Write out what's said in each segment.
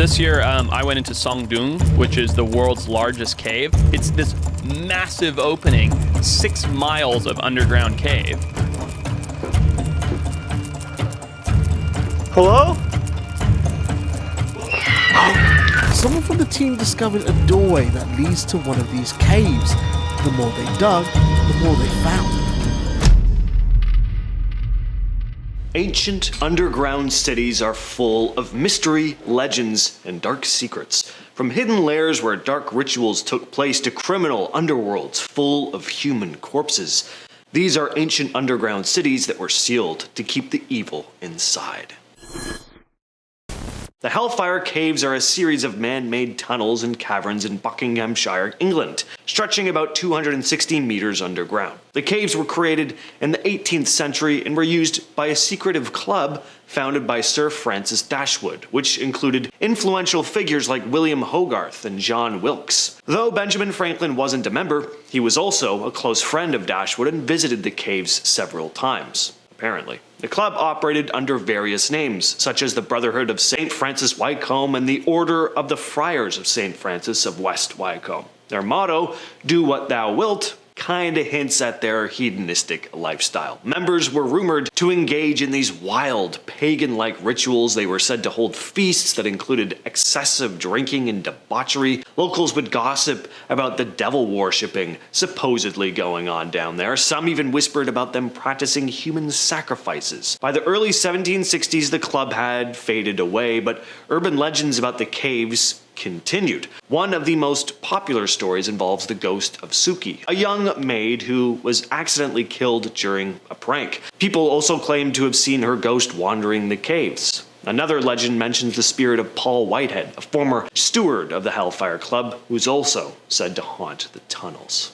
This year, I went into Songdung, which is the world's largest cave. It's this massive opening, 6 miles of underground cave. Hello? Someone from the team discovered a doorway that leads to one of these caves. The more they dug, the more they found. Ancient underground cities are full of mystery, legends, and dark secrets. From hidden lairs where dark rituals took place to criminal underworlds full of human corpses. These are ancient underground cities that were sealed to keep the evil inside. The Hellfire Caves are a series of man-made tunnels and caverns in Buckinghamshire, England, stretching about 260 meters underground. The caves were created in the 18th century and were used by a secretive club founded by Sir Francis Dashwood, which included influential figures like William Hogarth and John Wilkes. Though Benjamin Franklin wasn't a member, he was also a close friend of Dashwood and visited the caves several times, apparently. The club operated under various names, such as the Brotherhood of St. Francis Wycombe and the Order of the Friars of St. Francis of West Wycombe. Their motto, "Do what thou wilt," kinda hints at their hedonistic lifestyle. Members were rumored to engage in these wild, pagan-like rituals. They were said to hold feasts that included excessive drinking and debauchery. Locals would gossip about the devil worshipping supposedly going on down there. Some even whispered about them practicing human sacrifices. By the early 1760s, the club had faded away, but urban legends about the caves continued. One of the most popular stories involves the ghost of Suki, a young maid who was accidentally killed during a prank. People also claim to have seen her ghost wandering the caves. Another legend mentions the spirit of Paul Whitehead, a former steward of the Hellfire Club, who's also said to haunt the tunnels.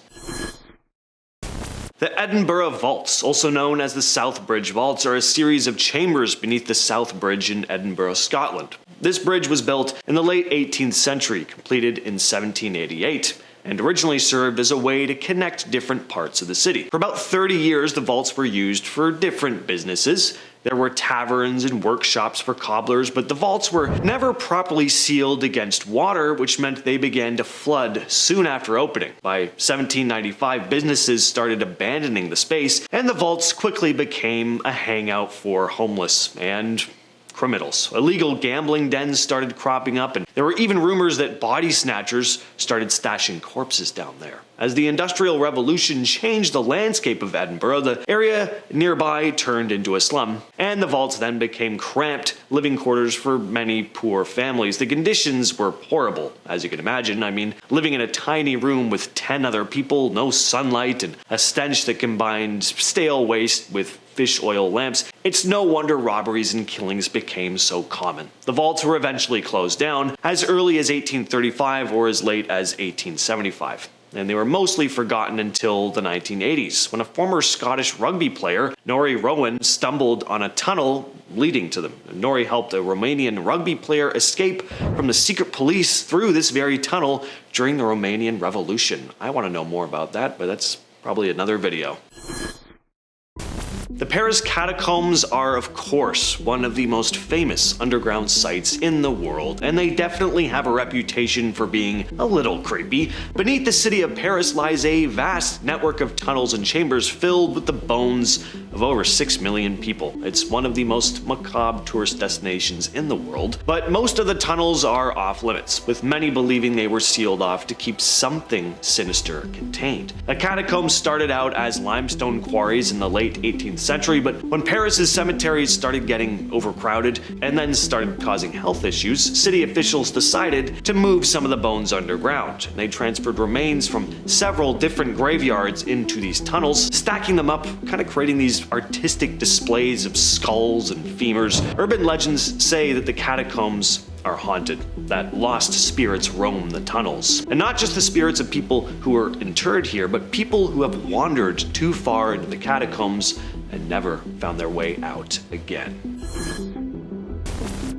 The Edinburgh Vaults, also known as the South Bridge Vaults, are a series of chambers beneath the South Bridge in Edinburgh, Scotland. This bridge was built in the late 18th century, completed in 1788, and originally served as a way to connect different parts of the city. For about 30 years, the vaults were used for different businesses. There were taverns and workshops for cobblers, but the vaults were never properly sealed against water, which meant they began to flood soon after opening. By 1795, businesses started abandoning the space, and the vaults quickly became a hangout for homeless and criminals. Illegal gambling dens started cropping up, and there were even rumors that body snatchers started stashing corpses down there. As the Industrial Revolution changed the landscape of Edinburgh, the area nearby turned into a slum, and the vaults then became cramped living quarters for many poor families. The conditions were horrible, as you can imagine. I mean, living in a tiny room with 10 other people, no sunlight, and a stench that combined stale waste with fish oil lamps. It's no wonder robberies and killings became so common. The vaults were eventually closed down as early as 1835 or as late as 1875. And they were mostly forgotten until the 1980s, when a former Scottish rugby player, Norrie Rowan, stumbled on a tunnel leading to them. Norrie helped a Romanian rugby player escape from the secret police through this very tunnel during the Romanian Revolution. I want to know more about that, but that's probably another video. The Paris Catacombs are, of course, one of the most famous underground sites in the world, and they definitely have a reputation for being a little creepy. Beneath the city of Paris lies a vast network of tunnels and chambers filled with the bones of over 6 million people. It's one of the most macabre tourist destinations in the world, but most of the tunnels are off limits, with many believing they were sealed off to keep something sinister contained. The catacombs started out as limestone quarries in the late 18th century, but when Paris's cemeteries started getting overcrowded and then started causing health issues, city officials decided to move some of the bones underground. They transferred remains from several different graveyards into these tunnels, stacking them up, kind of creating these artistic displays of skulls and femurs. Urban legends say that the catacombs are haunted, that lost spirits roam the tunnels. And not just the spirits of people who are interred here, but people who have wandered too far into the catacombs and never found their way out again.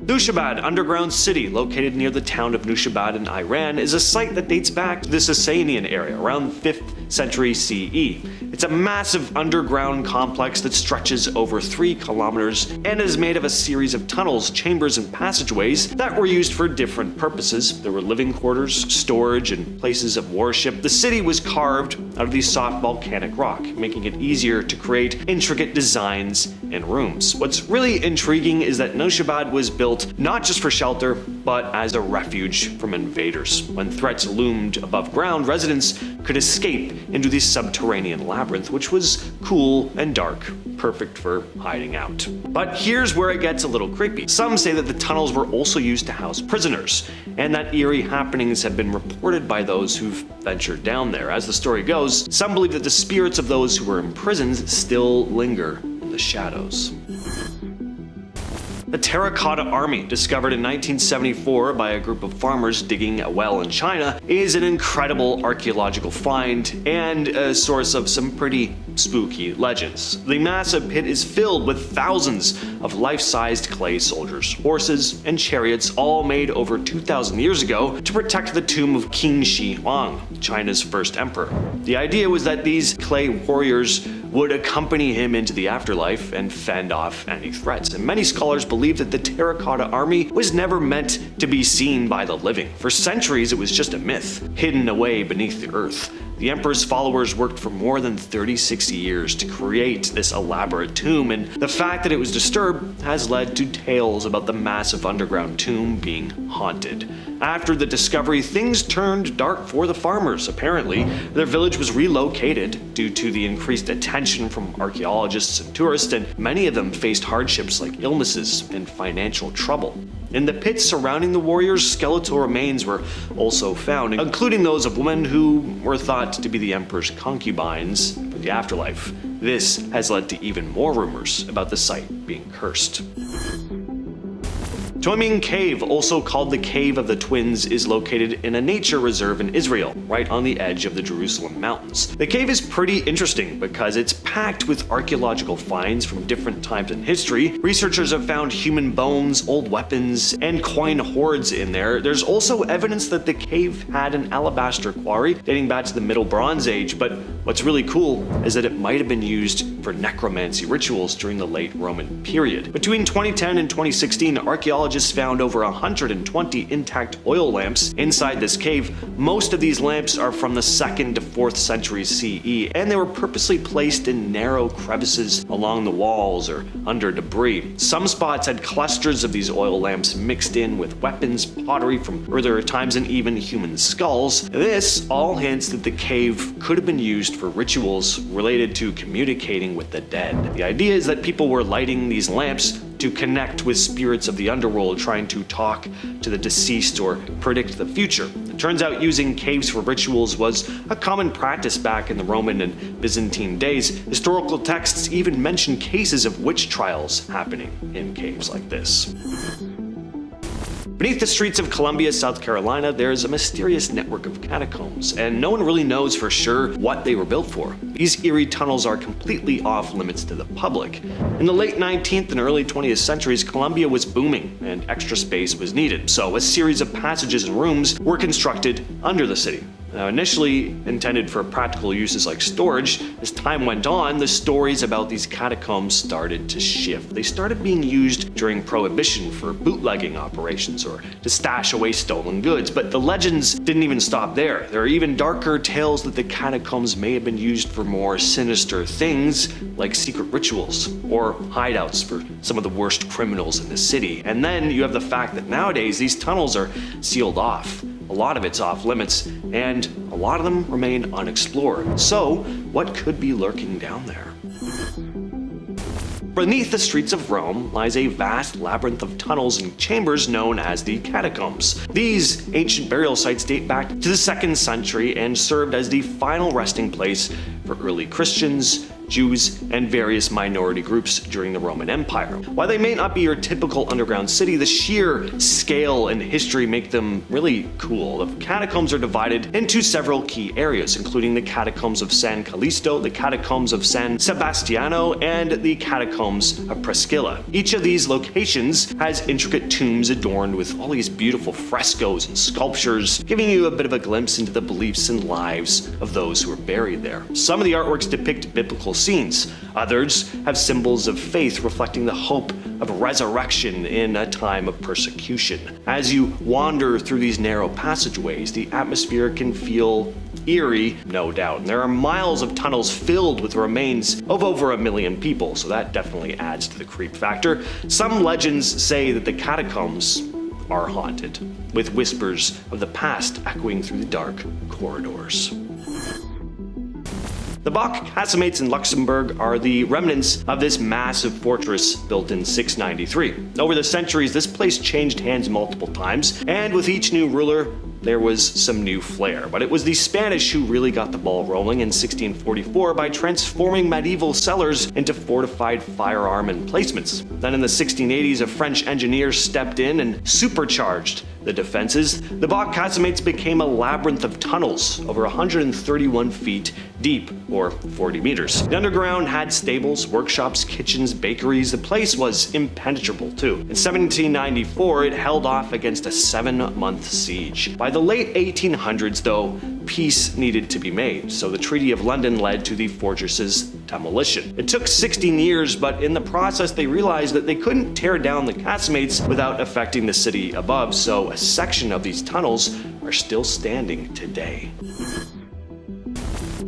Nushabad underground city, located near the town of Nushabad in Iran, is a site that dates back to the Sasanian area, around 5th century CE. It's a massive underground complex that stretches over 3 kilometers and is made of a series of tunnels, chambers, and passageways that were used for different purposes. There were living quarters, storage, and places of worship. The city was carved out of the soft volcanic rock, making it easier to create intricate designs and rooms. What's really intriguing is that Nushabad was built not just for shelter, but as a refuge from invaders. When threats loomed above ground, residents could escape into the subterranean labyrinth, which was cool and dark, perfect for hiding out. But here's where it gets a little creepy. Some say that the tunnels were also used to house prisoners, and that eerie happenings have been reported by those who've ventured down there. As the story goes, some believe that the spirits of those who were imprisoned still linger in the shadows. The Terracotta Army, discovered in 1974 by a group of farmers digging a well in China, is an incredible archaeological find and a source of some pretty spooky legends. The massive pit is filled with thousands of life-sized clay soldiers, horses, and chariots, all made over 2,000 years ago to protect the tomb of King Shi Huang, China's first emperor. The idea was that these clay warriors would accompany him into the afterlife and fend off any threats. And many scholars believe that the Terracotta Army was never meant to be seen by the living. For centuries, it was just a myth, hidden away beneath the earth. The emperor's followers worked for more than 36 years to create this elaborate tomb, and the fact that it was disturbed has led to tales about the massive underground tomb being haunted. After the discovery, things turned dark for the farmers. Apparently, their village was relocated due to the increased attention from archaeologists and tourists, and many of them faced hardships like illnesses and financial trouble. In the pits surrounding the warriors, skeletal remains were also found, including those of women who were thought to be the emperor's concubines for the afterlife. This has led to even more rumors about the site being cursed. Toiming Cave, also called the Cave of the Twins, is located in a nature reserve in Israel, right on the edge of the Jerusalem mountains. The cave is pretty interesting because it's packed with archaeological finds from different times in history. Researchers have found human bones, old weapons, and coin hoards in there. There's also evidence that the cave had an alabaster quarry dating back to the Middle Bronze Age, but what's really cool is that it might have been used for necromancy rituals during the late Roman period. Between 2010 and 2016, archaeologists found over 120 intact oil lamps inside this cave. Most of these lamps are from the 2nd to 4th centuries CE, and they were purposely placed in narrow crevices along the walls or under debris. Some spots had clusters of these oil lamps mixed in with weapons, pottery from earlier times, and even human skulls. This all hints that the cave could have been used for rituals related to communicating with the dead. The idea is that people were lighting these lamps to connect with spirits of the underworld, trying to talk to the deceased or predict the future. It turns out using caves for rituals was a common practice back in the Roman and Byzantine days. Historical texts even mention cases of witch trials happening in caves like this. Beneath the streets of Columbia, South Carolina, there's a mysterious network of catacombs, and no one really knows for sure what they were built for. These eerie tunnels are completely off limits to the public. In the late 19th and early 20th centuries, Columbia was booming and extra space was needed, so a series of passages and rooms were constructed under the city. Now, initially intended for practical uses like storage, as time went on, the stories about these catacombs started to shift. They started being used during Prohibition for bootlegging operations or to stash away stolen goods, but the legends didn't even stop there. There are even darker tales that the catacombs may have been used for more sinister things like secret rituals or hideouts for some of the worst criminals in the city. And then you have the fact that nowadays these tunnels are sealed off. A lot of it's off limits, and a lot of them remain unexplored. So, what could be lurking down there? Beneath the streets of Rome lies a vast labyrinth of tunnels and chambers known as the catacombs. These ancient burial sites date back to the 2nd century and served as the final resting place for early Christians, Jews, and various minority groups during the Roman Empire. While they may not be your typical underground city, the sheer scale and history make them really cool. The catacombs are divided into several key areas, including the catacombs of San Callisto, the catacombs of San Sebastiano, and the catacombs of Priscilla. Each of these locations has intricate tombs adorned with all these beautiful frescoes and sculptures, giving you a bit of a glimpse into the beliefs and lives of those who are buried there. Some of the artworks depict biblical scenes. Others have symbols of faith reflecting the hope of resurrection in a time of persecution. As you wander through these narrow passageways, the atmosphere can feel eerie, no doubt. And there are miles of tunnels filled with the remains of over 1 million people, so that definitely adds to the creep factor. Some legends say that the catacombs are haunted, with whispers of the past echoing through the dark corridors. The Bock Casemates in Luxembourg are the remnants of this massive fortress built in 693. Over the centuries, this place changed hands multiple times, and with each new ruler, there was some new flair. But it was the Spanish who really got the ball rolling in 1644 by transforming medieval cellars into fortified firearm emplacements. Then in the 1680s, a French engineer stepped in and supercharged the defenses. The Bock Casemates became a labyrinth of tunnels over 131 feet deep, or 40 meters. The underground had stables, workshops, kitchens, bakeries. The place was impenetrable too. In 1794, it held off against a 7-month siege. By the late 1800s, though, peace needed to be made, so the Treaty of London led to the fortress's demolition. It took 16 years, but in the process they realized that they couldn't tear down the casemates without affecting the city above, so a section of these tunnels are still standing today.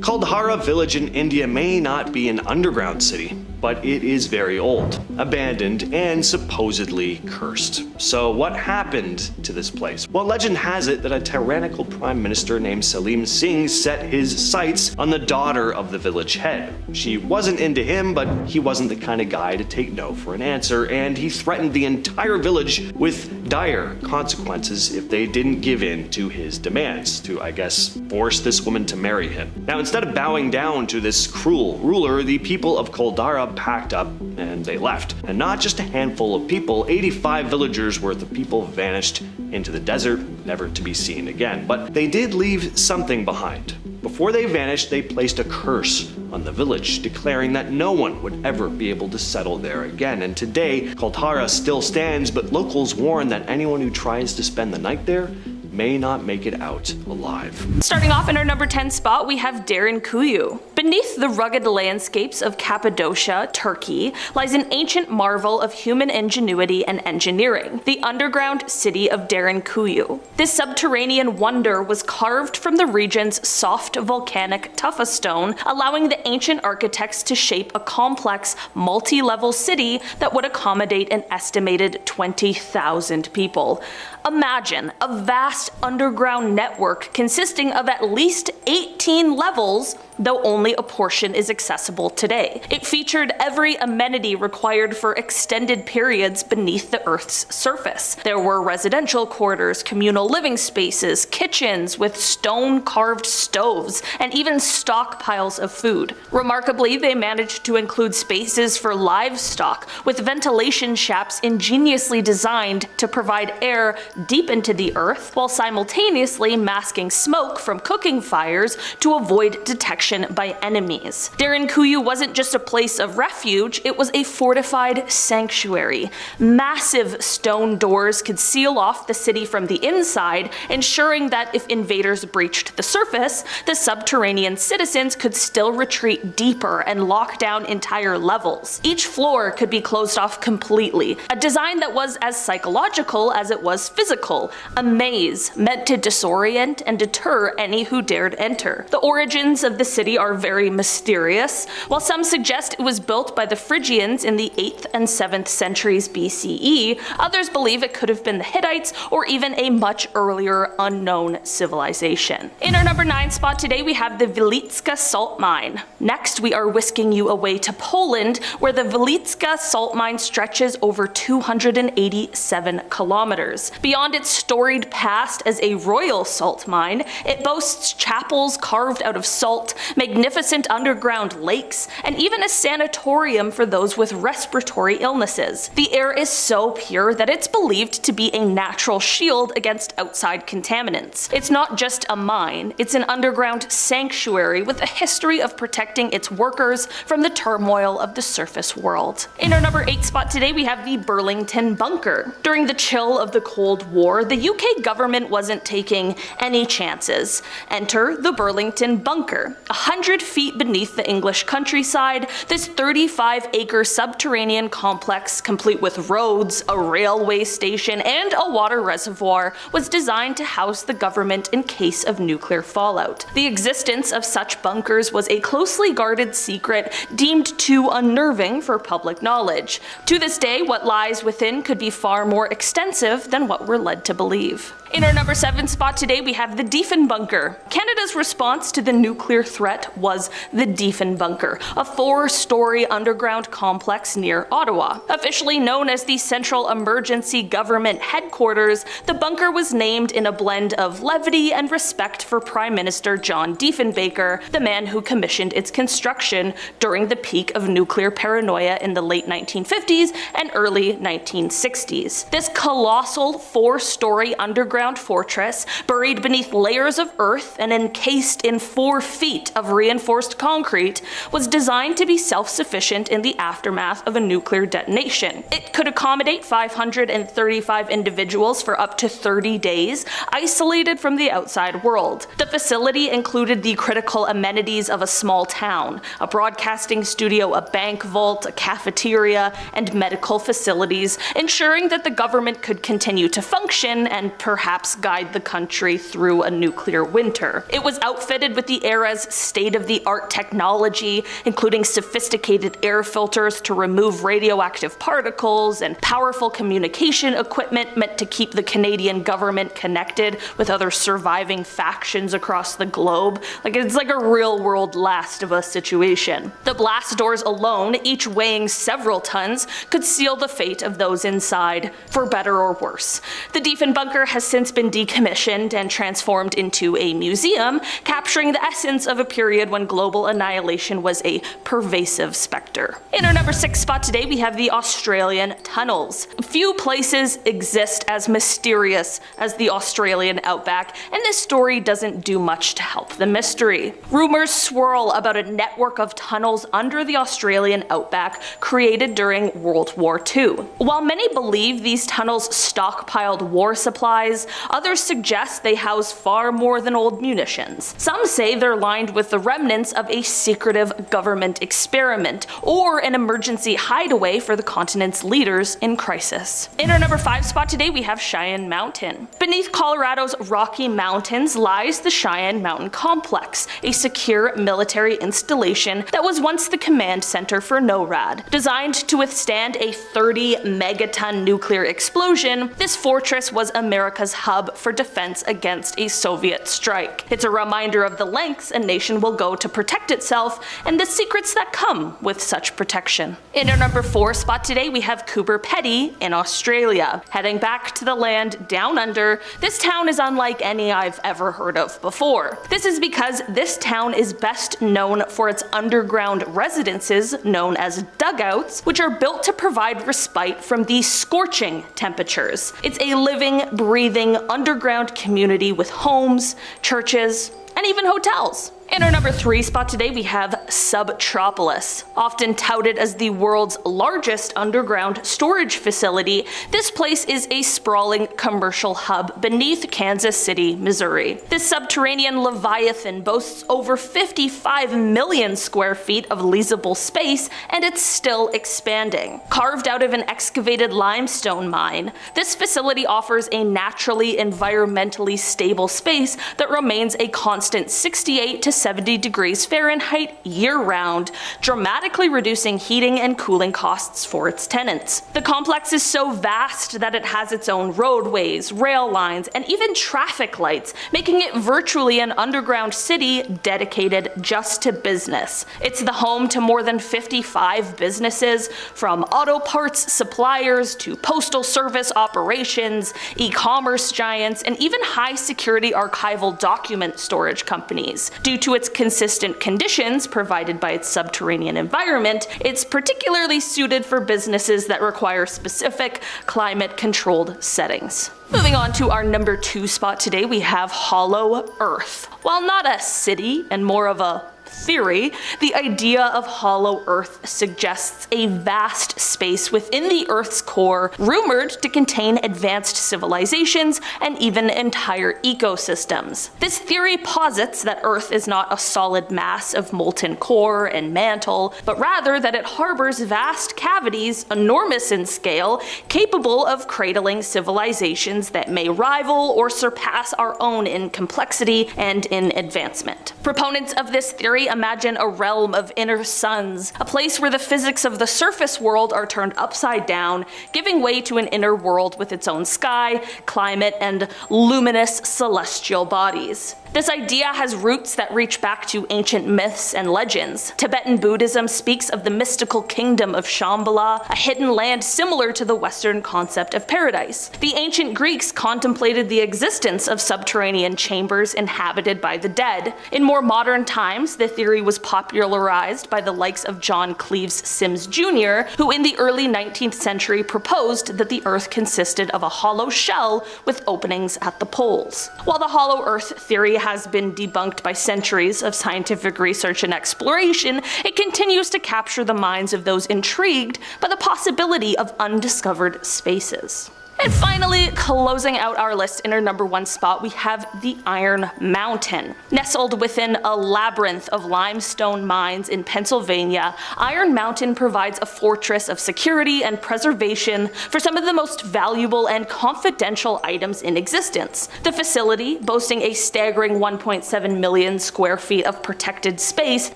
Kuldhara village in India may not be an underground city, but it is very old, abandoned, and supposedly cursed. So what happened to this place? Well, legend has it that a tyrannical prime minister named Salim Singh set his sights on the daughter of the village head. She wasn't into him, but he wasn't the kind of guy to take no for an answer, and he threatened the entire village with dire consequences if they didn't give in to his demands, to, I guess, force this woman to marry him. Now, instead of bowing down to this cruel ruler, the people of Kuldhara packed up and they left. And not just a handful of people, 85 villagers worth of people vanished into the desert, never to be seen again. But they did leave something behind. Before they vanished, they placed a curse on the village, declaring that no one would ever be able to settle there again. And today, Kuldhara still stands, but locals warn that anyone who tries to spend the night there may not make it out alive. Starting off in our number 10 spot, we have Derinkuyu. Beneath the rugged landscapes of Cappadocia, Turkey, lies an ancient marvel of human ingenuity and engineering, the underground city of Derinkuyu. This subterranean wonder was carved from the region's soft volcanic tufa stone, allowing the ancient architects to shape a complex, multi-level city that would accommodate an estimated 20,000 people. Imagine a vast underground network consisting of at least 18 levels, though only a portion is accessible today. It featured every amenity required for extended periods beneath the Earth's surface. There were residential quarters, communal living spaces, kitchens with stone-carved stoves, and even stockpiles of food. Remarkably, they managed to include spaces for livestock, with ventilation shafts ingeniously designed to provide air deep into the earth, while simultaneously masking smoke from cooking fires to avoid detection by enemies. Derinkuyu wasn't just a place of refuge, it was a fortified sanctuary. Massive stone doors could seal off the city from the inside, ensuring that if invaders breached the surface, the subterranean citizens could still retreat deeper and lock down entire levels. Each floor could be closed off completely, a design that was as psychological as it was physical, a maze meant to disorient and deter any who dared enter. The origins of the city are very mysterious. While some suggest it was built by the Phrygians in the 8th and 7th centuries BCE, others believe it could have been the Hittites or even a much earlier unknown civilization. In our number 9 spot today, we have the Wieliczka salt mine. Next, we are whisking you away to Poland, where the Wieliczka salt mine stretches over 287 kilometers. Beyond its storied past as a royal salt mine, it boasts chapels carved out of salt, magnificent underground lakes, and even a sanatorium for those with respiratory illnesses. The air is so pure that it's believed to be a natural shield against outside contaminants. It's not just a mine, it's an underground sanctuary with a history of protecting its workers from the turmoil of the surface world. In our number 8 spot today, we have the Burlington Bunker. During the chill of the Cold War, the UK government wasn't taking any chances. Enter the Burlington Bunker. 100 feet beneath the English countryside, this 35-acre subterranean complex, complete with roads, a railway station, and a water reservoir, was designed to house the government in case of nuclear fallout. The existence of such bunkers was a closely guarded secret deemed too unnerving for public knowledge. To this day, what lies within could be far more extensive than what we're led to believe. In our number 7 spot today, we have the Diefenbunker. Canada's response to the nuclear threat was the Diefenbunker, a 4-story underground complex near Ottawa. Officially known as the Central Emergency Government Headquarters, the bunker was named in a blend of levity and respect for Prime Minister John Diefenbunker, the man who commissioned its construction during the peak of nuclear paranoia in the late 1950s and early 1960s. This colossal 4-story underground fortress, buried beneath layers of earth and encased in 4 feet of reinforced concrete, was designed to be self-sufficient in the aftermath of a nuclear detonation. It could accommodate 535 individuals for up to 30 days, isolated from the outside world. The facility included the critical amenities of a small town, a broadcasting studio, a bank vault, a cafeteria, and medical facilities, ensuring that the government could continue to function and perhaps guide the country through a nuclear winter. It was outfitted with the era's state-of-the-art technology, including sophisticated air filters to remove radioactive particles and powerful communication equipment meant to keep the Canadian government connected with other surviving factions across the globe. It's like a real-world Last of Us situation. The blast doors alone, each weighing several tons, could seal the fate of those inside, for better or worse. The Diefenbunker has since been decommissioned and transformed into a museum, capturing the essence of a period when global annihilation was a pervasive specter. In our number 6 spot today, we have the Australian tunnels. Few places exist as mysterious as the Australian outback, and this story doesn't do much to help the mystery. Rumors swirl about a network of tunnels under the Australian outback created during World War II. While many believe these tunnels stockpiled war supplies, others suggest they house far more than old munitions. Some say they're lined with the remnants of a secretive government experiment, or an emergency hideaway for the continent's leaders in crisis. In our number 5 spot today, we have Cheyenne Mountain. Beneath Colorado's Rocky Mountains lies the Cheyenne Mountain Complex, a secure military installation that was once the command center for NORAD. Designed to withstand a 30-megaton nuclear explosion, this fortress was America's hub for defense against a Soviet strike. It's a reminder of the lengths a nation will go to protect itself and the secrets that come with such protection. In our number 4 spot today, we have Coober Pedy in Australia. Heading back to the land down under, this town is unlike any I've ever heard of before. This is because this town is best known for its underground residences known as dugouts, which are built to provide respite from the scorching temperatures. It's a living, breathing underground community with homes, churches, and even hotels. In our number 3 spot today, we have Subtropolis. Often touted as the world's largest underground storage facility, this place is a sprawling commercial hub beneath Kansas City, Missouri. This subterranean leviathan boasts over 55 million square feet of leasable space, and it's still expanding. Carved out of an excavated limestone mine, this facility offers a naturally environmentally stable space that remains a constant 68 to 70 degrees Fahrenheit year-round, dramatically reducing heating and cooling costs for its tenants. The complex is so vast that it has its own roadways, rail lines, and even traffic lights, making it virtually an underground city dedicated just to business. It's the home to more than 55 businesses, from auto parts suppliers to postal service operations, e-commerce giants, and even high-security archival document storage companies. Due to its consistent conditions provided by its subterranean environment, it's particularly suited for businesses that require specific climate-controlled settings. Moving on to our number 2 spot today, we have Hollow Earth. While not a city and more of a theory, the idea of Hollow Earth suggests a vast space within the Earth's core, rumored to contain advanced civilizations and even entire ecosystems. This theory posits that Earth is not a solid mass of molten core and mantle, but rather that it harbors vast cavities, enormous in scale, capable of cradling civilizations that may rival or surpass our own in complexity and in advancement. Proponents of this theory imagine a realm of inner suns, a place where the physics of the surface world are turned upside down, giving way to an inner world with its own sky, climate, and luminous celestial bodies. This idea has roots that reach back to ancient myths and legends. Tibetan Buddhism speaks of the mystical kingdom of Shambhala, a hidden land similar to the Western concept of paradise. The ancient Greeks contemplated the existence of subterranean chambers inhabited by the dead. In more modern times, the theory was popularized by the likes of John Cleves Sims Jr., who in the early 19th century proposed that the Earth consisted of a hollow shell with openings at the poles. While the Hollow Earth theory has been debunked by centuries of scientific research and exploration, it continues to capture the minds of those intrigued by the possibility of undiscovered spaces. And finally, closing out our list in our number 1 spot, we have the Iron Mountain. Nestled within a labyrinth of limestone mines in Pennsylvania, Iron Mountain provides a fortress of security and preservation for some of the most valuable and confidential items in existence. The facility, boasting a staggering 1.7 million square feet of protected space,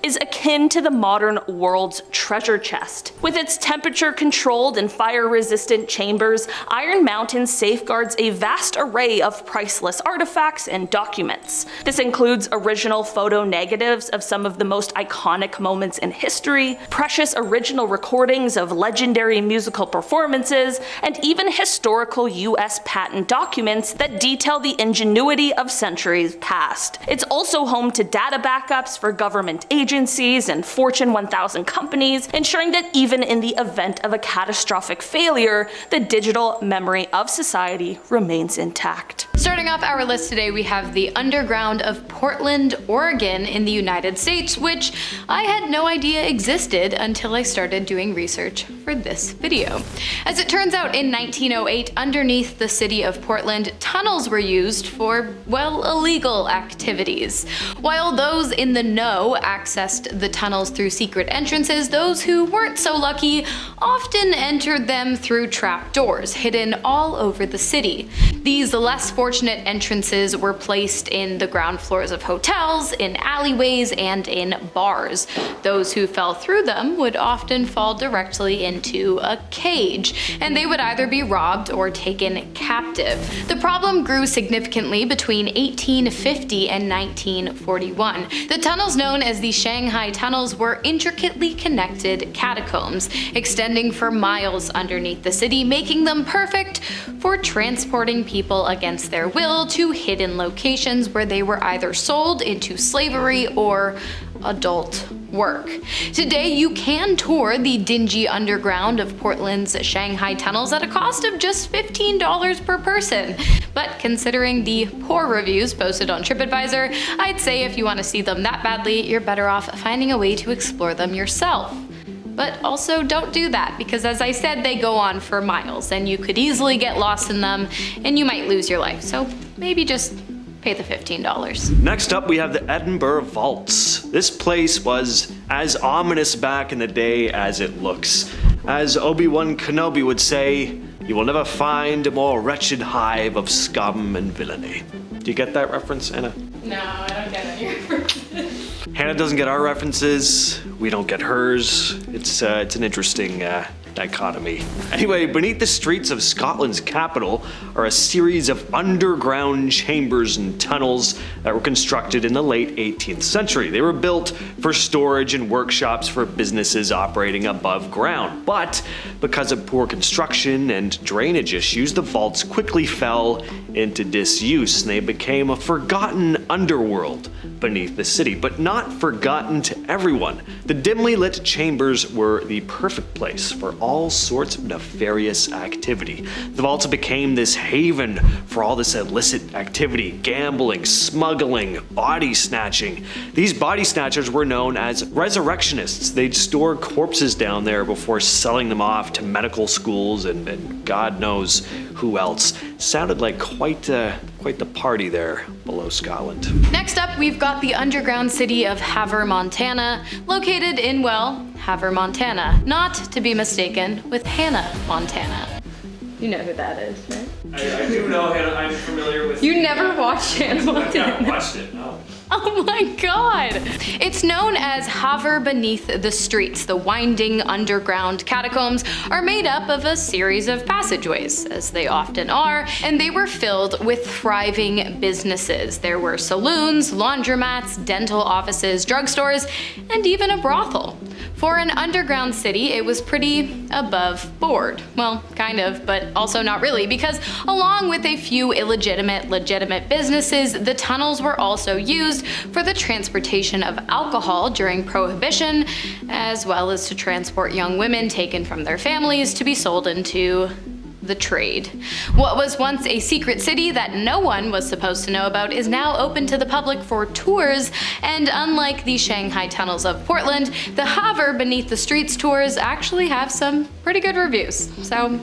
is akin to the modern world's treasure chest. With its temperature-controlled and fire-resistant chambers, Iron Mountain safeguards a vast array of priceless artifacts and documents. This includes original photo negatives of some of the most iconic moments in history, precious original recordings of legendary musical performances, and even historical US patent documents that detail the ingenuity of centuries past. It's also home to data backups for government agencies and Fortune 1000 companies, ensuring that even in the event of a catastrophic failure, the digital memory of society remains intact. Starting off our list today, we have the underground of Portland, Oregon in the United States, which I had no idea existed until I started doing research for this video. As it turns out, in 1908, underneath the city of Portland, tunnels were used for, well, illegal activities. While those in the know accessed the tunnels through secret entrances, those who weren't so lucky often entered them through trapdoors, hidden all over the city. These less fortunate entrances were placed in the ground floors of hotels, in alleyways, and in bars. Those who fell through them would often fall directly into a cage, and they would either be robbed or taken captive. The problem grew significantly between 1850 and 1941. The tunnels known as the Shanghai tunnels were intricately connected catacombs, extending for miles underneath the city, making them perfect for transporting people against their will to hidden locations where they were either sold into slavery or adult work. Today, you can tour the dingy underground of Portland's Shanghai tunnels at a cost of just $15 per person. But considering the poor reviews posted on TripAdvisor, I'd say if you want to see them that badly, you're better off finding a way to explore them yourself. But also don't do that, because as I said, they go on for miles and you could easily get lost in them and you might lose your life. So maybe just pay the $15. Next up, we have the Edinburgh Vaults. This place was as ominous back in the day as it looks. As Obi-Wan Kenobi would say, you will never find a more wretched hive of scum and villainy. Do you get that reference, Anna? No, I don't get any references. Hannah doesn't get our references, we don't get hers. It's an interesting dichotomy. Anyway, beneath the streets of Scotland's capital are a series of underground chambers and tunnels that were constructed in the late 18th century. They were built for storage and workshops for businesses operating above ground. But because of poor construction and drainage issues, the vaults quickly fell into disuse and they became a forgotten underworld beneath the city, but not forgotten to everyone. The dimly lit chambers were the perfect place for all sorts of nefarious activity. The vaults became this haven for all this illicit activity, gambling, smuggling, body snatching. These body snatchers were known as resurrectionists. They'd store corpses down there before selling them off to medical schools and God knows who else. Sounded like quite the party there below Scotland. Next up, we've got the underground city of Havre, Montana, located in, well, Havre, Montana, not to be mistaken with Hannah, Montana. You know who that is, right? I do know Hannah, I'm familiar with... You never watched Hannah Montana? I've never watched it, no. Oh my god! It's known as Havre beneath the streets. The winding underground catacombs are made up of a series of passageways, as they often are, and they were filled with thriving businesses. There were saloons, laundromats, dental offices, drugstores, and even a brothel. For an underground city, it was pretty above board. Well, kind of, but also not really, because along with a few legitimate businesses, the tunnels were also used for the transportation of alcohol during Prohibition, as well as to transport young women taken from their families to be sold into the trade. What was once a secret city that no one was supposed to know about is now open to the public for tours, and unlike the Shanghai tunnels of Portland, the Havre beneath the streets tours actually have some pretty good reviews. So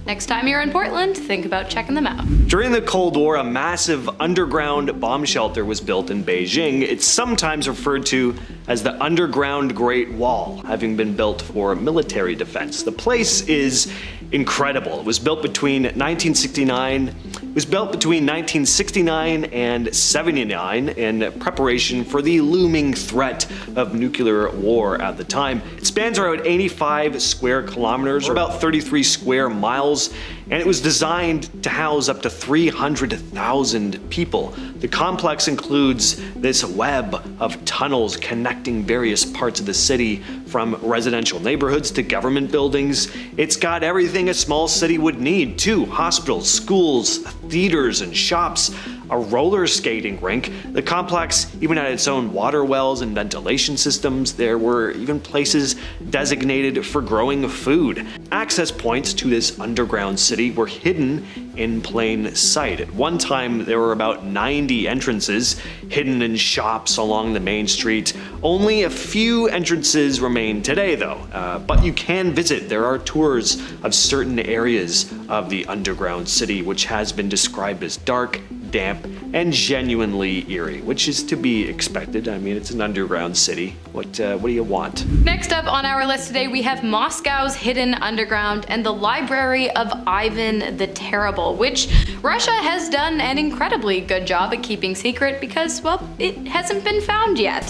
next time you're in Portland, think about checking them out. During the Cold War, a massive underground bomb shelter was built in Beijing. It's sometimes referred to as the Underground Great Wall, having been built for military defense. The place is incredible. It was built between 1969 and 79 in preparation for the looming threat of nuclear war at the time. It spans around 85 square kilometers, or about 33 square miles, and it was designed to house up to 300,000 people. The complex includes this web of tunnels connecting various parts of the city, from residential neighborhoods to government buildings. It's got everything a small city would need too: hospitals, schools, theaters and shops, a roller skating rink. The complex even had its own water wells and ventilation systems. There were even places designated for growing food. Access points to this underground city were hidden in plain sight. At one time, there were about 90 entrances hidden in shops along the main street. Only a few entrances remain today though, but you can visit. There are tours of certain areas of the underground city, which has been described as dark, damp, and genuinely eerie, which is to be expected. I mean, it's an underground city. What do you want? Next up on our list today, we have Moscow's hidden underground and the Library of Ivan the Terrible, which Russia has done an incredibly good job at keeping secret because, well, it hasn't been found yet.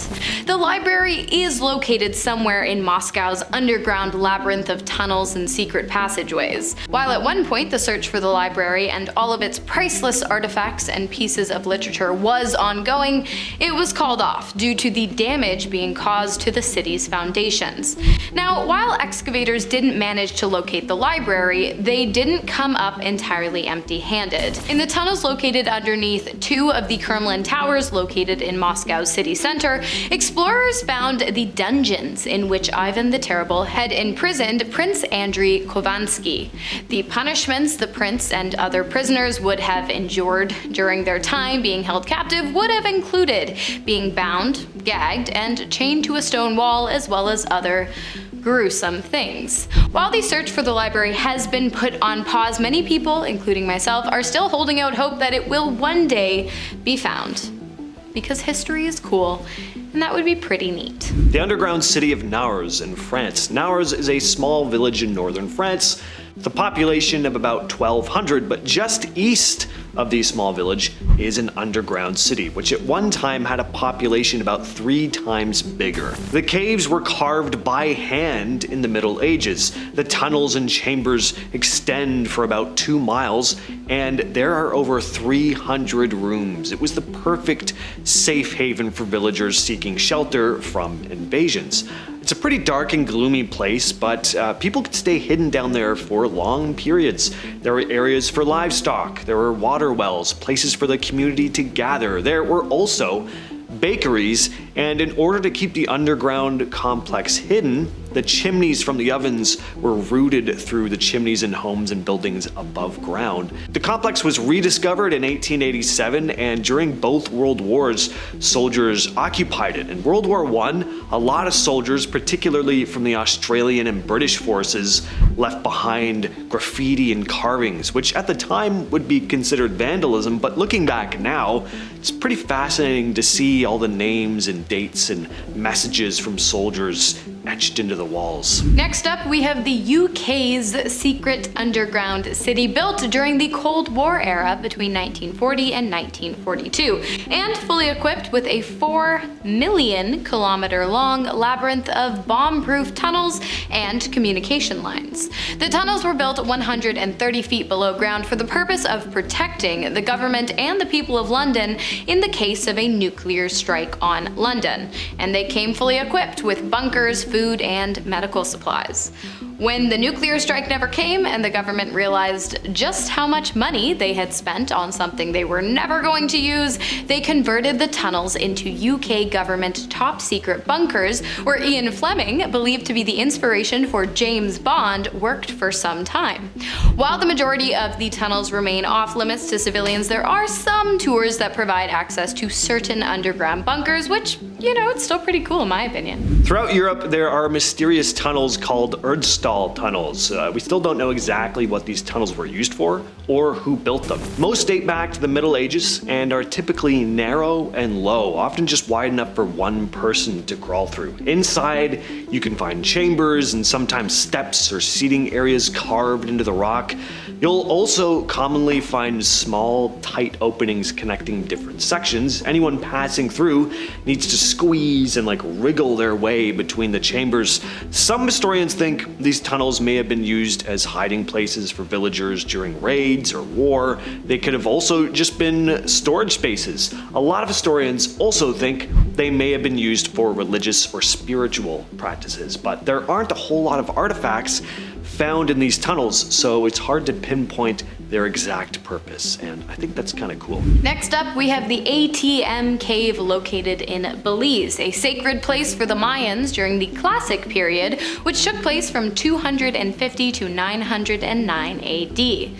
The library is located somewhere in Moscow's underground labyrinth of tunnels and secret passageways. While at one point the search for the library and all of its priceless artifacts and pieces of literature was ongoing, it was called off due to the damage being caused to the city's foundations. Now, while excavators didn't manage to locate the library, they didn't come up entirely empty-handed. In the tunnels located underneath two of the Kremlin towers located in Moscow's city center, explorers found the dungeons in which Ivan the Terrible had imprisoned Prince Andrei Khovansky. The punishments the prince and other prisoners would have endured during their time being held captive would have included being bound, gagged, and chained to a stone wall, as well as other gruesome things. While the search for the library has been put on pause, many people, including myself, are still holding out hope that it will one day be found. Because history is cool, and that would be pretty neat. The underground city of Naours in France. Naours is a small village in northern France with a population of about 1,200, but just east of the small village is an underground city, which at one time had a population about 3 times bigger. The caves were carved by hand in the Middle Ages. The tunnels and chambers extend for about 2 miles, and there are over 300 rooms. It was the perfect safe haven for villagers seeking shelter from invasions. It's a pretty dark and gloomy place, but people could stay hidden down there for long periods. There were areas for livestock, there were water wells, places for the community to gather. There were also bakeries, and in order to keep the underground complex hidden, the chimneys from the ovens were routed through the chimneys in homes and buildings above ground. The complex was rediscovered in 1887, and during both World Wars, soldiers occupied it. In World War I, a lot of soldiers, particularly from the Australian and British forces, left behind graffiti and carvings, which at the time would be considered vandalism, but looking back now, it's pretty fascinating to see all the names and dates and messages from soldiers etched into the walls. Next up, we have the UK's secret underground city built during the Cold War era between 1940 and 1942, and fully equipped with a 4 million kilometer long labyrinth of bomb-proof tunnels and communication lines. The tunnels were built 130 feet below ground for the purpose of protecting the government and the people of London in the case of a nuclear strike on London, and they came fully equipped with bunkers, food, and medical supplies. When the nuclear strike never came and the government realized just how much money they had spent on something they were never going to use, they converted the tunnels into UK government top secret bunkers where Ian Fleming, believed to be the inspiration for James Bond, worked for some time. While the majority of the tunnels remain off limits to civilians, there are some tours that provide access to certain underground bunkers, which, you know, it's still pretty cool in my opinion. Throughout Europe, there are mysterious tunnels called Erdstall tunnels. We still don't know exactly what these tunnels were used for or who built them. Most date back to the Middle Ages and are typically narrow and low, often just wide enough for one person to crawl through. Inside, you can find chambers and sometimes steps or seating areas carved into the rock. You'll also commonly find small, tight openings connecting different sections. Anyone passing through needs to squeeze and wriggle their way between the chambers. Some historians think these tunnels may have been used as hiding places for villagers during raids or war. They could have also just been storage spaces. A lot of historians also think they may have been used for religious or spiritual practices, but there aren't a whole lot of artifacts found in these tunnels, so it's hard to pinpoint their exact purpose, and I think that's kind of cool. Next up, we have the ATM Cave located in Belize, a sacred place for the Mayans during the Classic period, which took place from 250 to 909 AD.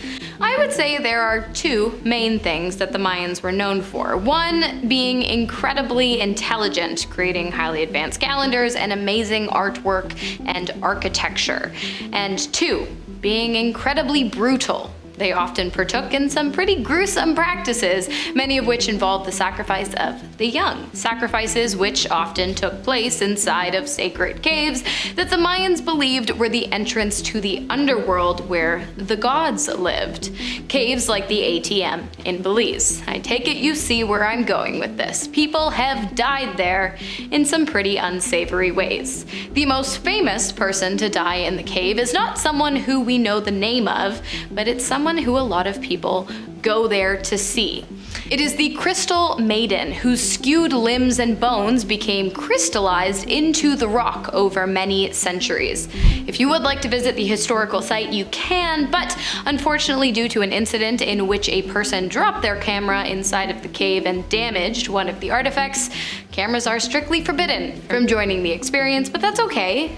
I would say there are 2 main things that the Mayans were known for. One being incredibly intelligent, creating highly advanced calendars and amazing artwork and architecture. And 2, being incredibly brutal. They often partook in some pretty gruesome practices, many of which involved the sacrifice of the young. Sacrifices which often took place inside of sacred caves that the Mayans believed were the entrance to the underworld where the gods lived. Caves like the ATM in Belize. I take it you see where I'm going with this. People have died there in some pretty unsavory ways. The most famous person to die in the cave is not someone who we know the name of, but it's someone who a lot of people go there to see. It is the Crystal Maiden, whose skewed limbs and bones became crystallized into the rock over many centuries. If you would like to visit the historical site, you can, but unfortunately due to an incident in which a person dropped their camera inside of the cave and damaged one of the artifacts, cameras are strictly forbidden from joining the experience, but that's okay,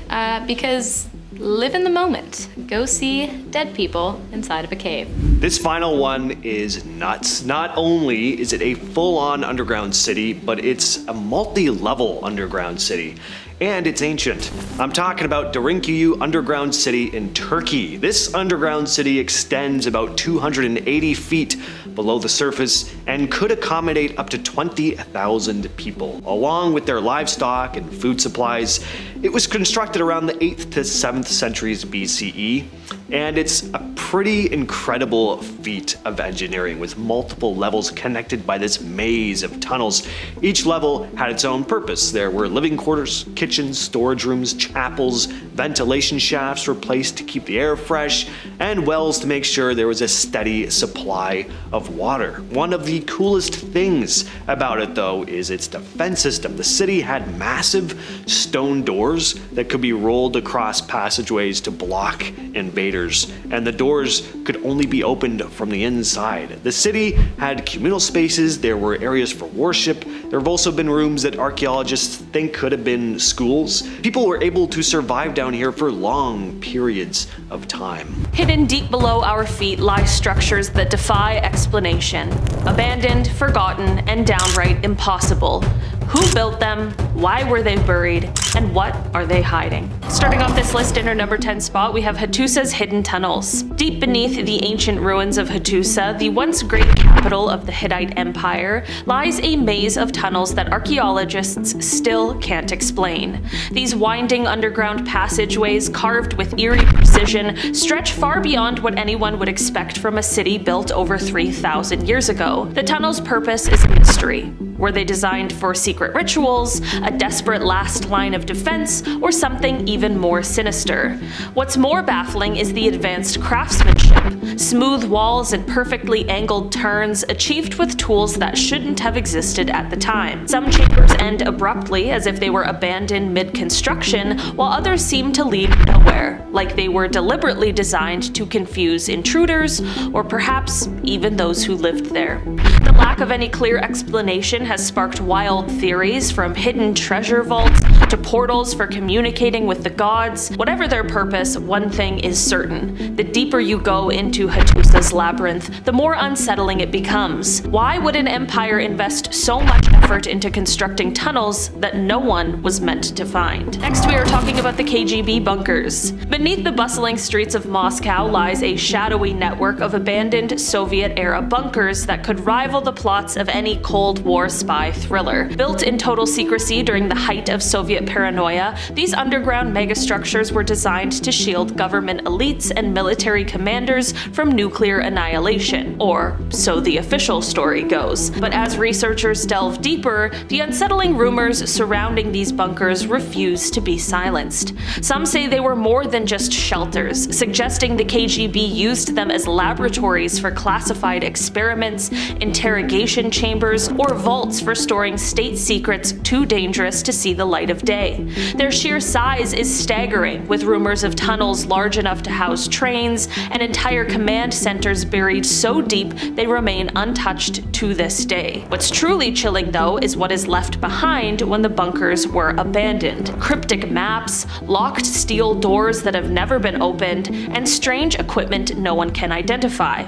because live in the moment. Go see dead people inside of a cave. This final one is nuts. Not only is it a full-on underground city, but it's a multi-level underground city. And it's ancient. I'm talking about Derinkuyu underground city in Turkey. This underground city extends about 280 feet below the surface and could accommodate up to 20,000 people, along with their livestock and food supplies. It was constructed around the 8th to 7th centuries BCE. And it's a pretty incredible feat of engineering with multiple levels connected by this maze of tunnels. Each level had its own purpose. There were living quarters, kitchens, storage rooms, chapels, ventilation shafts were placed to keep the air fresh, and wells to make sure there was a steady supply of water. One of the coolest things about it though is its defense system. The city had massive stone doors that could be rolled across passageways to block invaders, and the doors could only be opened from the inside. The city had communal spaces, there were areas for worship, there have also been rooms that archaeologists think could have been schools. People were able to survive down here for long periods of time. Hidden deep below our feet lie structures that defy explanation. Abandoned, forgotten, and downright impossible. Who built them? Why were they buried? And what are they hiding? Starting off this list in our number 10 spot, we have Hattusa's hidden tunnels. Deep beneath the ancient ruins of Hattusa, the once great capital of the Hittite Empire, lies a maze of tunnels that archaeologists still can't explain. These winding underground passageways, carved with eerie precision, stretch far beyond what anyone would expect from a city built over 3,000 years ago. The tunnel's purpose is a mystery. Were they designed for secret rituals, a desperate last line of defense, or something even more sinister? What's more baffling is the advanced craftsmanship. Smooth walls and perfectly angled turns achieved with tools that shouldn't have existed at the time. Some chambers end abruptly as if they were abandoned mid-construction, while others seem to lead nowhere, like they were deliberately designed to confuse intruders, or perhaps even those who lived there. The lack of any clear explanation has sparked wild theories, from hidden treasure vaults to portals for communicating with the gods. Whatever their purpose, one thing is certain. The deeper you go into Hattusa's labyrinth, the more unsettling it becomes. Why would an empire invest so much effort into constructing tunnels that no one was meant to find? Next, we are talking about the KGB bunkers. Beneath the bustling streets of Moscow lies a shadowy network of abandoned Soviet-era bunkers that could rival the plots of any Cold War spy thriller. Built in total secrecy during the height of Soviet paranoia, these underground megastructures were designed to shield government elites and military commanders from nuclear annihilation, or so the official story goes. But as researchers delve deeper, the unsettling rumors surrounding these bunkers refuse to be silenced. Some say they were more than just shelters, suggesting the KGB used them as laboratories for classified experiments, interrogation chambers, or vaults for storing state secrets too dangerous to see the light of day. Their sheer size is staggering, with rumors of tunnels large enough to house trains and entire command centers buried so deep they remain untouched to this day. What's truly chilling, though, is what is left behind when the bunkers were abandoned. Cryptic maps, locked steel doors that have never been opened, and strange equipment no one can identify.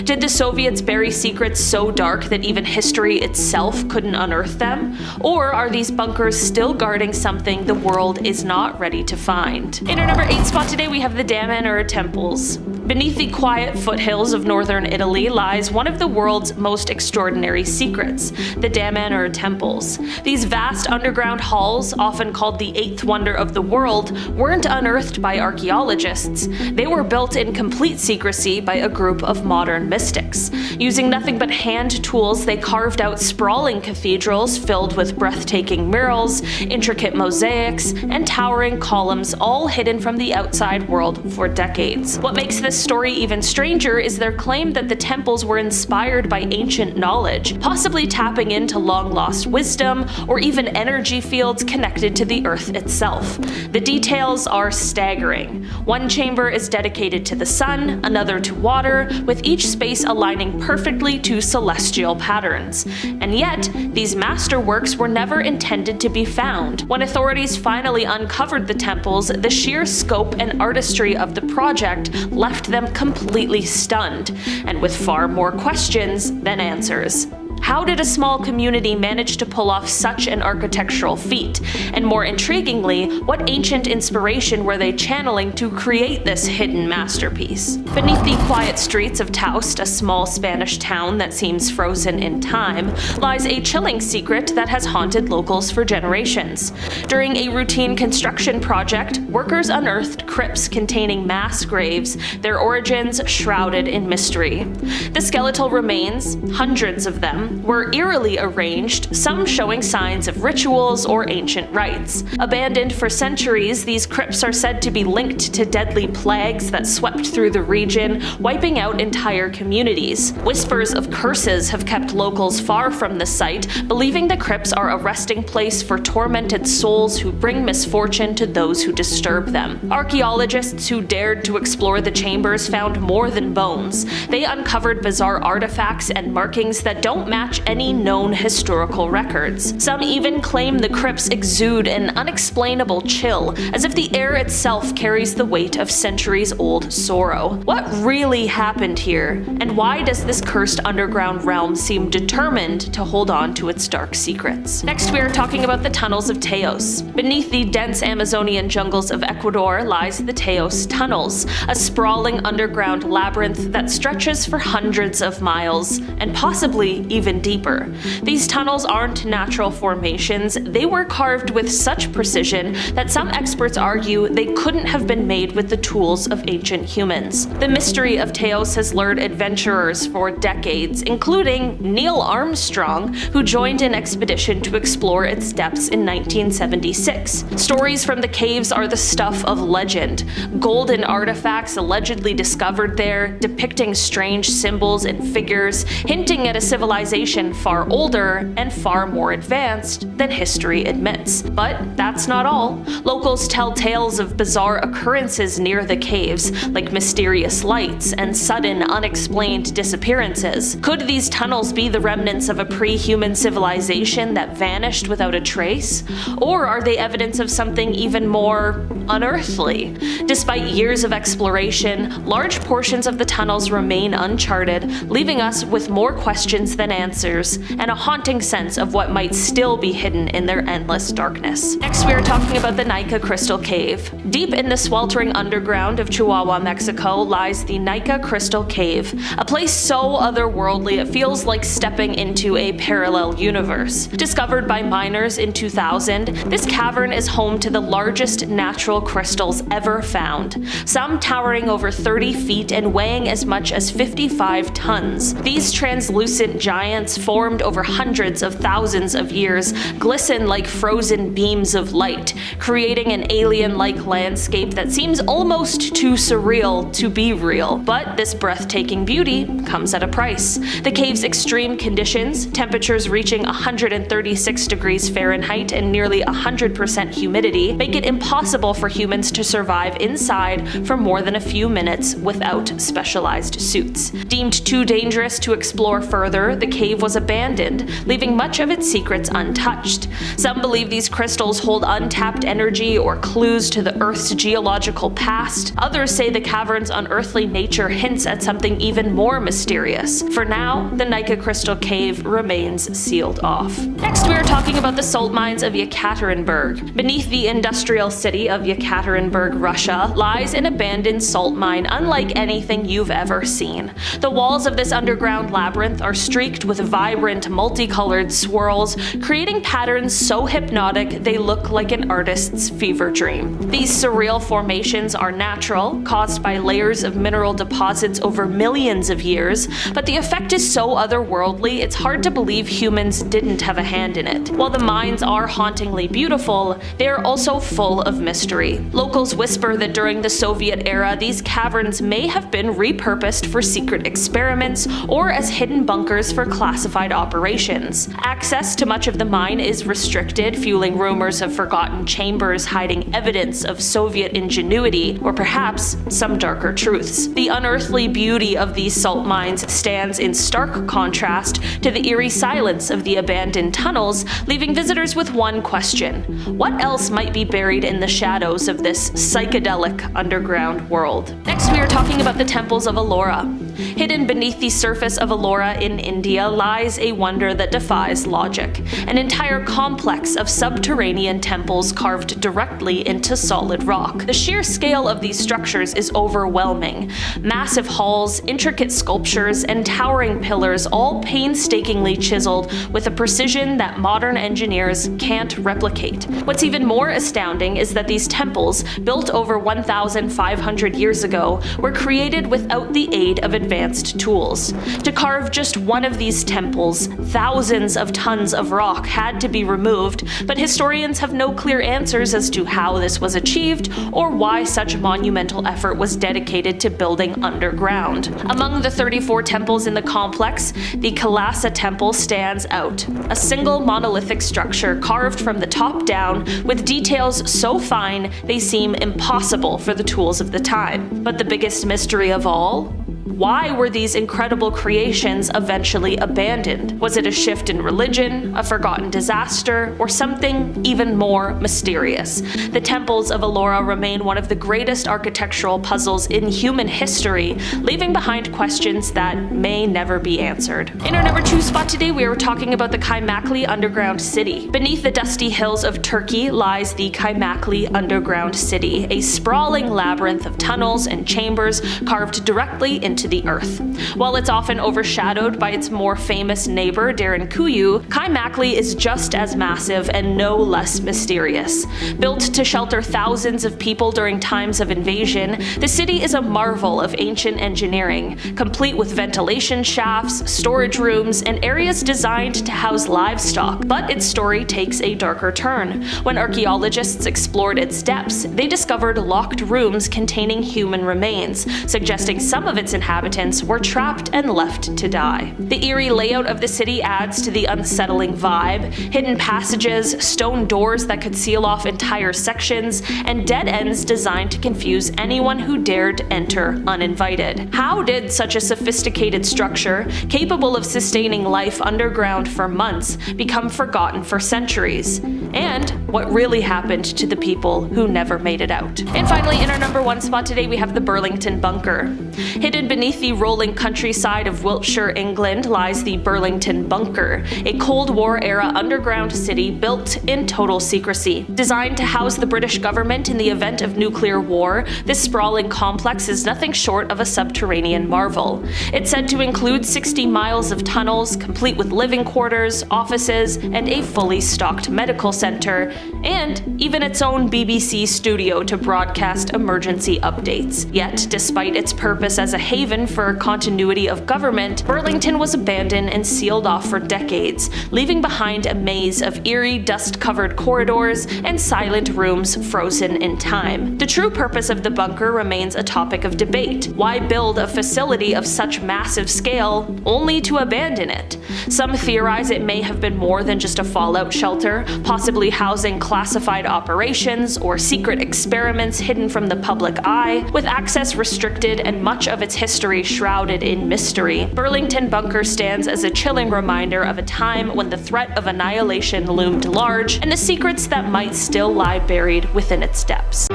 Did the Soviets bury secrets so dark that even history itself couldn't unearth them? Or are these bunkers still guarding something the world is not ready to find? In our number 8 spot today, we have the Damanhur temples. Beneath the quiet foothills of northern Italy lies one of the world's most extraordinary secrets, the Damanhur temples. These vast underground halls, often called the eighth wonder of the world, weren't unearthed by archaeologists. They were built in complete secrecy by a group of modern mystics. Using nothing but hand tools, they carved out sprawling cathedrals filled with breathtaking murals, intricate mosaics, and towering columns, all hidden from the outside world for decades. What makes this story even stranger is their claim that the temples were inspired by ancient knowledge, possibly tapping into long-lost wisdom or even energy fields connected to the earth itself. The details are staggering. One chamber is dedicated to the sun, another to water, with each space aligning perfectly to celestial patterns. And yet, these masterworks were never intended to be found. When authorities finally uncovered the temples, the sheer scope and artistry of the project left them completely stunned, and with far more questions than answers. How did a small community manage to pull off such an architectural feat? And more intriguingly, what ancient inspiration were they channeling to create this hidden masterpiece? Beneath the quiet streets of Taoust, a small Spanish town that seems frozen in time, lies a chilling secret that has haunted locals for generations. During a routine construction project, workers unearthed crypts containing mass graves, their origins shrouded in mystery. The skeletal remains, hundreds of them, were eerily arranged, some showing signs of rituals or ancient rites. Abandoned for centuries, these crypts are said to be linked to deadly plagues that swept through the region, wiping out entire communities. Whispers of curses have kept locals far from the site, believing the crypts are a resting place for tormented souls who bring misfortune to those who disturb them. Archaeologists who dared to explore the chambers found more than bones. They uncovered bizarre artifacts and markings that don't match any known historical records. Some even claim the crypts exude an unexplainable chill, as if the air itself carries the weight of centuries-old sorrow. What really happened here, and why does this cursed underground realm seem determined to hold on to its dark secrets? Next, we are talking about the tunnels of Taos. Beneath the dense Amazonian jungles of Ecuador lies the Taos Tunnels, a sprawling underground labyrinth that stretches for hundreds of miles, and possibly even deeper. These tunnels aren't natural formations, they were carved with such precision that some experts argue they couldn't have been made with the tools of ancient humans. The mystery of Taos has lured adventurers for decades, including Neil Armstrong, who joined an expedition to explore its depths in 1976. Stories from the caves are the stuff of legend. Golden artifacts allegedly discovered there, depicting strange symbols and figures, hinting at a civilization far older and far more advanced than history admits. But that's not all. Locals tell tales of bizarre occurrences near the caves, like mysterious lights and sudden, unexplained disappearances. Could these tunnels be the remnants of a pre-human civilization that vanished without a trace? Or are they evidence of something even more unearthly? Despite years of exploration, large portions of the tunnels remain uncharted, leaving us with more questions than answers, and a haunting sense of what might still be hidden in their endless darkness. Next, we are talking about the Naica Crystal Cave. Deep in the sweltering underground of Chihuahua, Mexico, lies the Naica Crystal Cave, a place so otherworldly it feels like stepping into a parallel universe. Discovered by miners in 2000, this cavern is home to the largest natural crystals ever found, some towering over 30 feet and weighing as much as 55 tons. These translucent giants, formed over hundreds of thousands of years, glisten like frozen beams of light, creating an alien-like landscape that seems almost too surreal to be real. But this breathtaking beauty comes at a price. The cave's extreme conditions, temperatures reaching 136 degrees Fahrenheit and nearly 100% humidity, make it impossible for humans to survive inside for more than a few minutes without specialized suits. Deemed too dangerous to explore further, the cave was abandoned, leaving much of its secrets untouched. Some believe these crystals hold untapped energy or clues to the Earth's geological past. Others say the cavern's unearthly nature hints at something even more mysterious. For now, the Naica Crystal Cave remains sealed off. Next, we are talking about the salt mines of Yekaterinburg. Beneath the industrial city of Yekaterinburg, Russia, lies an abandoned salt mine unlike anything you've ever seen. The walls of this underground labyrinth are streaked with vibrant, multicolored swirls, creating patterns so hypnotic they look like an artist's fever dream. These surreal formations are natural, caused by layers of mineral deposits over millions of years, but the effect is so otherworldly it's hard to believe humans didn't have a hand in it. While the mines are hauntingly beautiful, they are also full of mystery. Locals whisper that during the Soviet era, these caverns may have been repurposed for secret experiments or as hidden bunkers for classified operations. Access to much of the mine is restricted, fueling rumors of forgotten chambers hiding evidence of Soviet ingenuity, or perhaps some darker truths. The unearthly beauty of these salt mines stands in stark contrast to the eerie silence of the abandoned tunnels, leaving visitors with one question: what else might be buried in the shadows of this psychedelic underground world? Next, we are talking about the temples of Ellora. Hidden beneath the surface of Ellora in India lies a wonder that defies logic, an entire complex of subterranean temples carved directly into solid rock. The sheer scale of these structures is overwhelming. Massive halls, intricate sculptures, and towering pillars, all painstakingly chiseled with a precision that modern engineers can't replicate. What's even more astounding is that these temples, built over 1,500 years ago, were created without the aid of advanced tools. To carve just one of these temples, thousands of tons of rock had to be removed, but historians have no clear answers as to how this was achieved or why such monumental effort was dedicated to building underground. Among the 34 temples in the complex, the Kailasa Temple stands out, a single monolithic structure carved from the top down with details so fine they seem impossible for the tools of the time. But the biggest mystery of all? Why were these incredible creations eventually abandoned? Was it a shift in religion, a forgotten disaster, or something even more mysterious? The temples of Ellora remain one of the greatest architectural puzzles in human history, leaving behind questions that may never be answered. In our number 2 spot today, we are talking about the Kaymakli underground city. Beneath the dusty hills of Turkey lies the Kaymakli underground city, a sprawling labyrinth of tunnels and chambers carved directly into the earth. While it's often overshadowed by its more famous neighbor, Derinkuyu, Kaymakli is just as massive and no less mysterious. Built to shelter thousands of people during times of invasion, the city is a marvel of ancient engineering, complete with ventilation shafts, storage rooms, and areas designed to house livestock. But its story takes a darker turn. When archaeologists explored its depths, they discovered locked rooms containing human remains, suggesting some of its inhabitants were trapped and left to die. The eerie layout of the city adds to the unsettling vibe. Hidden passages, stone doors that could seal off entire sections, and dead ends designed to confuse anyone who dared enter uninvited. How did such a sophisticated structure, capable of sustaining life underground for months, become forgotten for centuries? And what really happened to the people who never made it out? And finally, in our number 1 spot today, we have the Burlington Bunker. Hidden beneath the rolling countryside of Wiltshire, England, lies the Burlington Bunker, a Cold War-era underground city built in total secrecy. Designed to house the British government in the event of nuclear war, this sprawling complex is nothing short of a subterranean marvel. It's said to include 60 miles of tunnels, complete with living quarters, offices, and a fully stocked medical center, and even its own BBC studio to broadcast emergency updates. Yet, despite its purpose as a haven for continuity of government, Burlington was abandoned and sealed off for decades, leaving behind a maze of eerie, dust-covered corridors and silent rooms frozen in time. The true purpose of the bunker remains a topic of debate. Why build a facility of such massive scale only to abandon it? Some theorize it may have been more than just a fallout shelter, possibly housing classified operations or secret experiments hidden from the public eye, with access restricted and much of its history shrouded in mystery. Burlington Bunker stands as a chilling reminder of a time when the threat of annihilation loomed large, and the secrets that might still lie buried within its depths.